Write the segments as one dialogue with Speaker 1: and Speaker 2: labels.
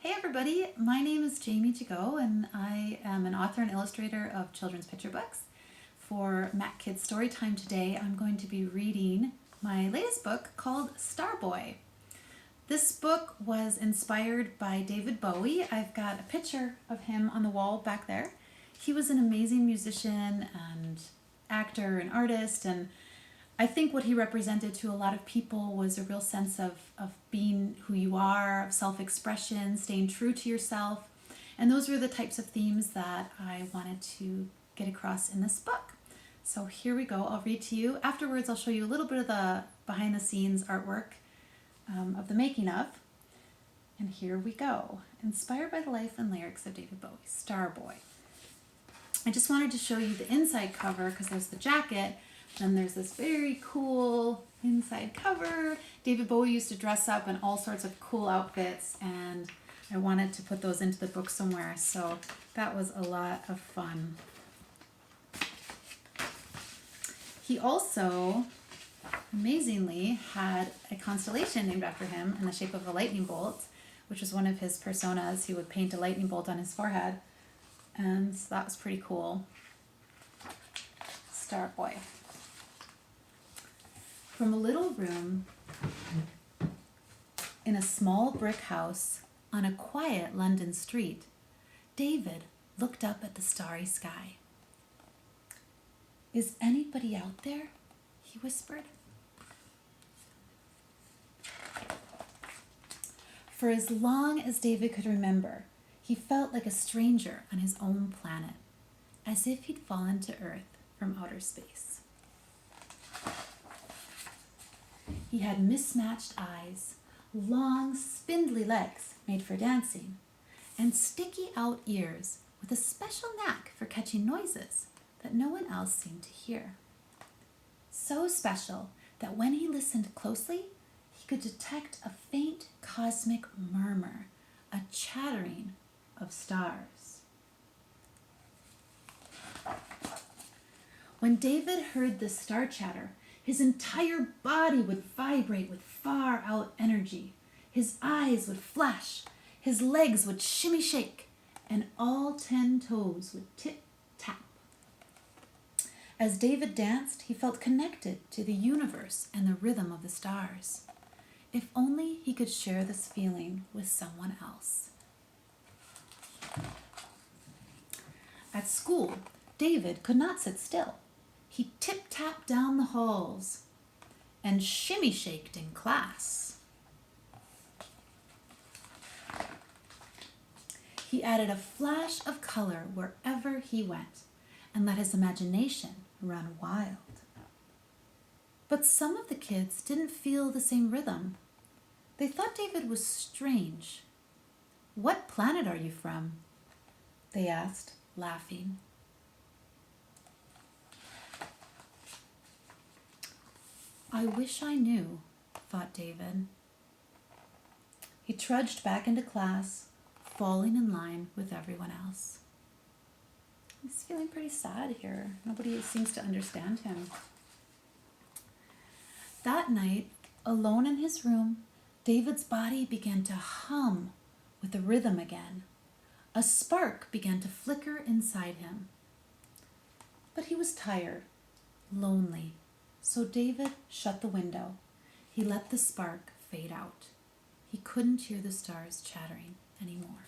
Speaker 1: Hey everybody, my name is Jami Gigot and I am an author and illustrator of children's picture books. For MacKids Storytime today, I'm going to be reading my latest book called Starboy. This book was inspired by David Bowie. I've got a picture of him on the wall back there. He was an amazing musician and actor and artist, and I think what he represented to a lot of people was a real sense of being who you are, of self-expression, staying true to yourself. And those were the types of themes that I wanted to get across in this book. So here we go. I'll read to you. Afterwards, I'll show you a little bit of the behind-the-scenes artwork of the making of. And here we go. Inspired by the life and lyrics of David Bowie, Starboy. I just wanted to show you the inside cover because there's the jacket. And there's this very cool inside cover. David Bowie used to dress up in all sorts of cool outfits, and I wanted to put those into the book somewhere, so that was a lot of fun. He also, amazingly, had a constellation named after him in the shape of a lightning bolt, which was one of his personas. He would paint a lightning bolt on his forehead, and so that was pretty cool. Starboy. From a little room in a small brick house on a quiet London street, David looked up at the starry sky. "Is anybody out there?" he whispered. For as long as David could remember, he felt like a stranger on his own planet, as if he'd fallen to Earth from outer space. He had mismatched eyes, long, spindly legs made for dancing, and sticky out ears with a special knack for catching noises that no one else seemed to hear. So special that when he listened closely, he could detect a faint cosmic murmur, a chattering of stars. When David heard this star chatter, his entire body would vibrate with far-out energy. His eyes would flash, his legs would shimmy-shake, and all 10 toes would tip-tap. As David danced, he felt connected to the universe and the rhythm of the stars. If only he could share this feeling with someone else. At school, David could not sit still. He tip-tapped down the halls and shimmy-shaked in class. He added a flash of color wherever he went and let his imagination run wild. But some of the kids didn't feel the same rhythm. They thought David was strange. "What planet are you from?" they asked, laughing. "I wish I knew," thought David. He trudged back into class, falling in line with everyone else. He's feeling pretty sad here. Nobody seems to understand him. That night, alone in his room, David's body began to hum with the rhythm again. A spark began to flicker inside him. But he was tired, lonely. So David shut the window. He let the spark fade out. He couldn't hear the stars chattering anymore.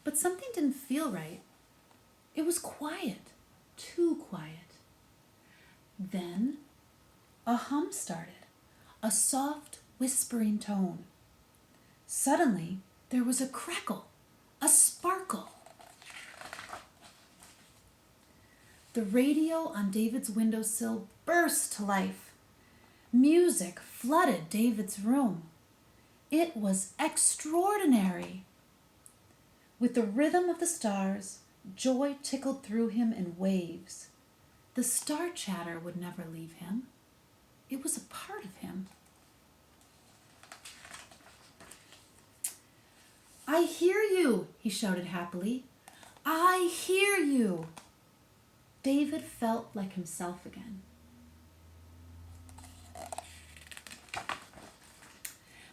Speaker 1: But something didn't feel right. It was quiet, too quiet. Then a hum started, a soft, whispering tone. Suddenly, there was a crackle, a sparkle. The radio on David's windowsill burst to life. Music flooded David's room. It was extraordinary. With the rhythm of the stars, joy tickled through him in waves. The star chatter would never leave him. It was a part of him. "I hear you," he shouted happily. "I hear you." David felt like himself again.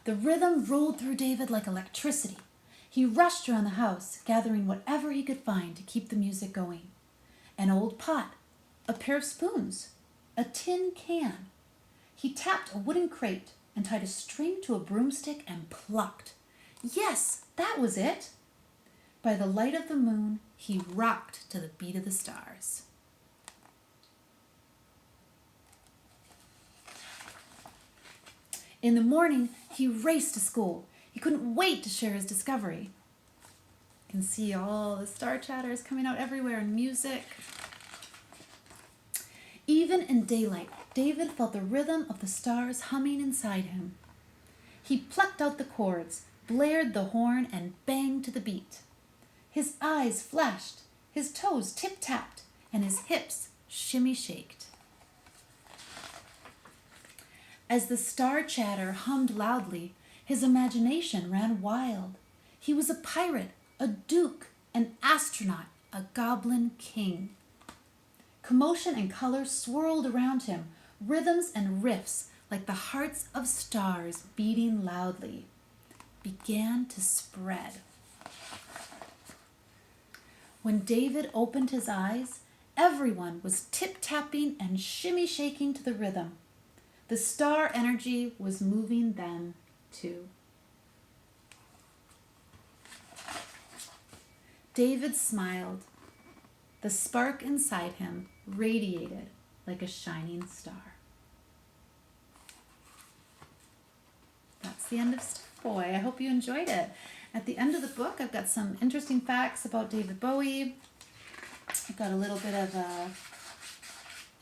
Speaker 1: The rhythm rolled through David like electricity. He rushed around the house, gathering whatever he could find to keep the music going. An old pot, a pair of spoons, a tin can. He tapped a wooden crate and tied a string to a broomstick and plucked. Yes, that was it. By the light of the moon, he rocked to the beat of the stars. In the morning, he raced to school. He couldn't wait to share his discovery. You can see all the star chatters coming out everywhere and music. Even in daylight, David felt the rhythm of the stars humming inside him. He plucked out the cords, blared the horn, and banged to the beat. His eyes flashed, his toes tip-tapped, and his hips shimmy-shaked. As the star chatter hummed loudly, his imagination ran wild. He was a pirate, a duke, an astronaut, a goblin king. Commotion and color swirled around him, rhythms and riffs, like the hearts of stars beating loudly, began to spread. When David opened his eyes, everyone was tip-tapping and shimmy-shaking to the rhythm. The star energy was moving them too. David smiled. The spark inside him radiated like a shining star. That's the end of Starboy. I hope you enjoyed it. At the end of the book, I've got some interesting facts about David Bowie. I've got a little bit of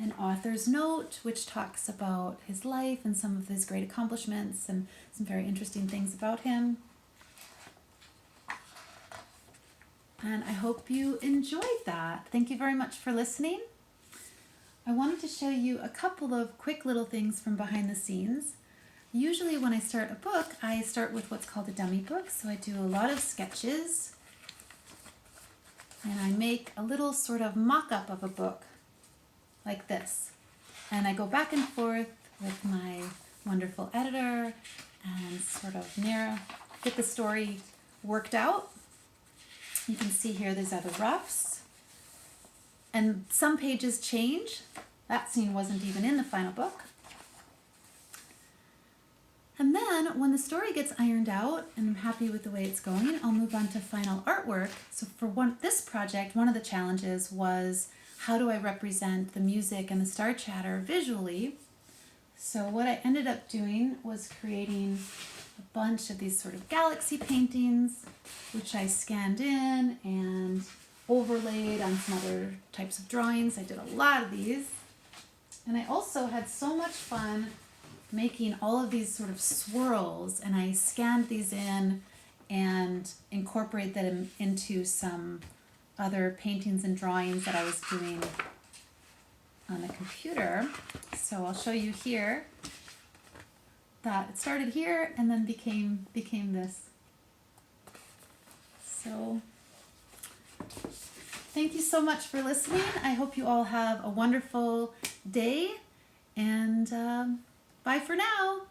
Speaker 1: an author's note, which talks about his life and some of his great accomplishments and some very interesting things about him. And I hope you enjoyed that. Thank you very much for listening. I wanted to show you a couple of quick little things from behind the scenes. Usually when I start a book, I start with what's called a dummy book. So I do a lot of sketches and I make a little sort of mock-up of a book like this. And I go back and forth with my wonderful editor and sort of get the story worked out. You can see here these are the roughs. And some pages change. That scene wasn't even in the final book. And then when the story gets ironed out and I'm happy with the way it's going, I'll move on to final artwork. So for this project, one of the challenges was how do I represent the music and the star chatter visually? So what I ended up doing was creating a bunch of these sort of galaxy paintings, which I scanned in and overlaid on some other types of drawings. I did a lot of these. And I also had so much fun making all of these sort of swirls, and I scanned these in and incorporate them into some other paintings and drawings that I was doing on the computer. So I'll show you here that it started here and then became this. So thank you so much for listening. I hope you all have a wonderful day, and bye for now.